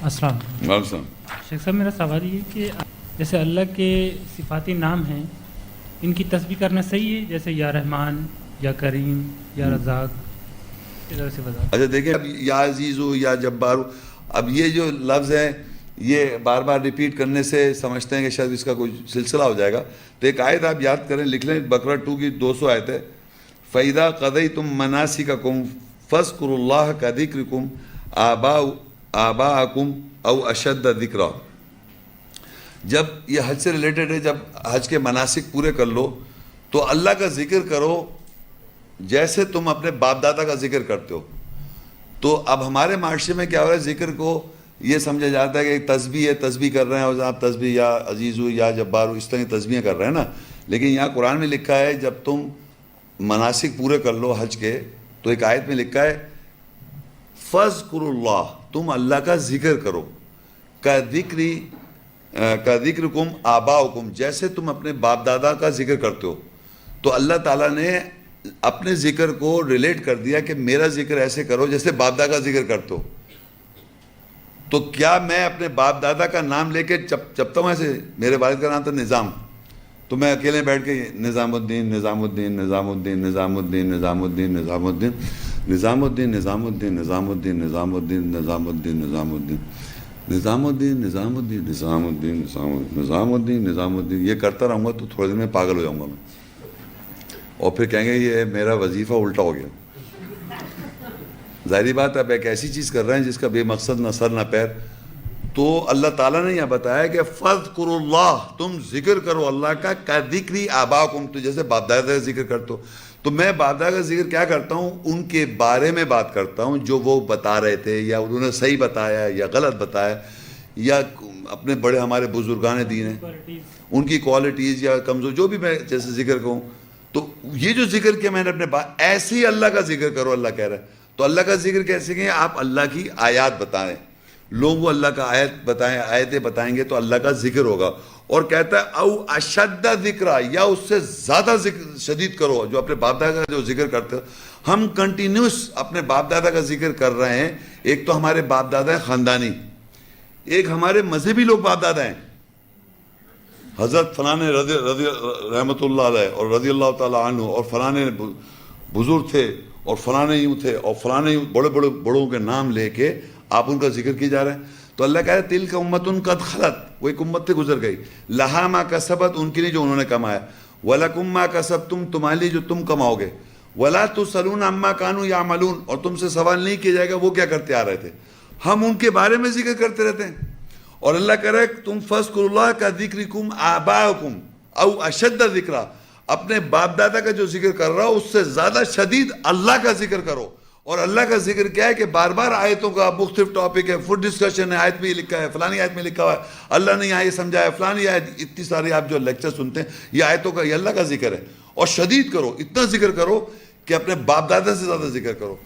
السلام السلام۔ شیخ صاحب، میرا سوال یہ ہے کہ جیسے اللہ کے صفاتی نام ہیں، ان کی تسبیح کرنا صحیح ہے؟ جیسے یا رحمان، یا کریم، یا رزاق، اس طرح سے وضاحت۔ اچھا دیکھیں، اب یا عزیزو یا جبارو، اب یہ جو لفظ ہیں یہ بار بار ریپیٹ کرنے سے سمجھتے ہیں کہ شاید اس کا کوئی سلسلہ ہو جائے گا، تو ایک آیت آپ یاد کریں، لکھ لیں، بقرہ 2 کی 200 آیت ہے۔ فَإِذَا قَضَيْتُم مَّنَاسِكَكُمْ فَاذْكُرُوا اللَّهَ كَذِكْرِكُمْ آبَاءَكُمْ أَوْ أَشَدَّ ذِكْرًا۔ جب یہ حج سے ریلیٹڈ ہے، جب حج کے مناسک پورے کر لو تو اللہ کا ذکر کرو جیسے تم اپنے باپ دادا کا ذکر کرتے ہو۔ تو اب ہمارے معاشرے میں کیا ہو رہا ہے، ذکر کو یہ سمجھا جاتا ہے کہ تسبیح ہے، تسبیح کر رہے ہیں، اور آپ تسبیح یا عزیزو یا جبارو اس طرح کی تسبیحیں کر رہے ہیں نا، لیکن یہاں قرآن میں لکھا ہے جب تم مناسک پورے کر لو حج کے، تو ایک آیت میں لکھا ہے فَاذْكُرُوا اللَّهَ، تم اللہ کا ذکر کرو، كَذِكْرِكُمْ آبَاؤُكُمْ، جیسے تم اپنے باپ دادا کا ذکر کرتے ہو۔ تو اللہ تعالیٰ نے اپنے ذکر کو ریلیٹ کر دیا کہ میرا ذکر ایسے کرو جیسے باپ دادا کا ذکر کرتے ہو۔ تو کیا میں اپنے باپ دادا کا نام لے کے چپتا ہوں ایسے؟ میرے والد کا نام تھا نظام، تو میں اکیلے بیٹھ کے نظام الدین نظام الدین نظام الدین نظام الدین نظام الدین نظام الدین نظام الدین نظام الدین نظام الدین نظام الدین نظام الدین نظام الدین نظام الدین نظام الدین نظام الدین نظام الدین نظام الدین یہ کرتا رہوں گا تو تھوڑے دن میں پاگل ہو جاؤں گا میں، اور پھر کہیں گے یہ میرا وظیفہ الٹا ہو گیا۔ ظاہری بات ہے، اب ایک ایسی چیز کر رہے ہیں جس کا بے مقصد نہ سر نہ پیر۔ تو اللہ تعالیٰ نے یہ بتایا کہ فَاذْكُرُوا اللَّهَ، تم ذکر کرو اللہ کا، كَذِكْرِ آبَاءَكُمْ، تو جیسے باپ دادا کا ذکر کرتے ہو۔ تو میں باپ دادا کا ذکر کیا کرتا ہوں، ان کے بارے میں بات کرتا ہوں جو وہ بتا رہے تھے، یا انہوں نے صحیح بتایا یا غلط بتایا، یا اپنے بڑے ہمارے بزرگان دین ہیں ان کی کوالٹیز یا کمزور جو بھی میں جیسے ذکر کروں۔ تو یہ جو ذکر کیا میں نے اپنے ایسے ہی اللہ کا ذکر کرو، اللہ کہہ رہا ہے۔ تو اللہ کا ذکر کیسے کہیں؟ آپ اللہ کی آیات بتائیں، لوگوں کو اللہ کا آیت بتائیں، آیتیں بتائیں گے تو اللہ کا ذکر ہوگا۔ اور کہتا ہے او اشد ذکرہ، یا اس سے زیادہ شدید کرو جو اپنے باپ دادا کا جو ذکر کرتے ہو۔ ہم کنٹینیوس اپنے باپ دادا کا ذکر کر رہے ہیں۔ ایک تو ہمارے باپ دادا ہیں خاندانی، ایک ہمارے مذہبی لوگ باپ دادا ہیں، حضرت فلانے رضی رحمۃ اللہ علیہ اور رضی اللہ تعالیٰ عنہ، اور فلانے بزرگ تھے اور فلانے یوں تھے اور فلانے یوں، بڑے بڑے بڑوں کے نام لے کے آپ ان کا ذکر کیے جا رہے ہیں۔ تو اللہ کہہ رہا ہے تلک امت قد خلت، وہ ایک امت سے گزر گئی، لہا ما کسبت، ان کے لیے جو انہوں نے کمایا، ولکم ما کسبتم، تمہارے لیے جو تم کماؤ گے، ولا تسألون عما کانوا یعملون، اور تم سے سوال نہیں کیا جائے گا وہ کیا کرتے آ رہے تھے۔ ہم ان کے بارے میں ذکر کرتے رہتے ہیں، اور اللہ کہہ رہا ہے تم فاذکروا اللہ کذکرکم آباءکم او اشد ذکرا، اپنے باپ دادا کا جو ذکر کر رہا ہو اس سے زیادہ شدید اللہ کا ذکر کرو۔ اور اللہ کا ذکر کیا ہے کہ بار بار آیتوں کا مختلف ٹاپک ہے، فٹ ڈسکشن ہے، آیت میں یہ لکھا ہے، فلانی آیت میں لکھا ہوا ہے، اللہ نے یہاں یہ سمجھا ہے، فلانی آیت، اتنی ساری آپ جو لیکچر سنتے ہیں یہ آیتوں کا، یہ اللہ کا ذکر ہے۔ اور شدید کرو، اتنا ذکر کرو کہ اپنے باپ دادا سے زیادہ ذکر کرو۔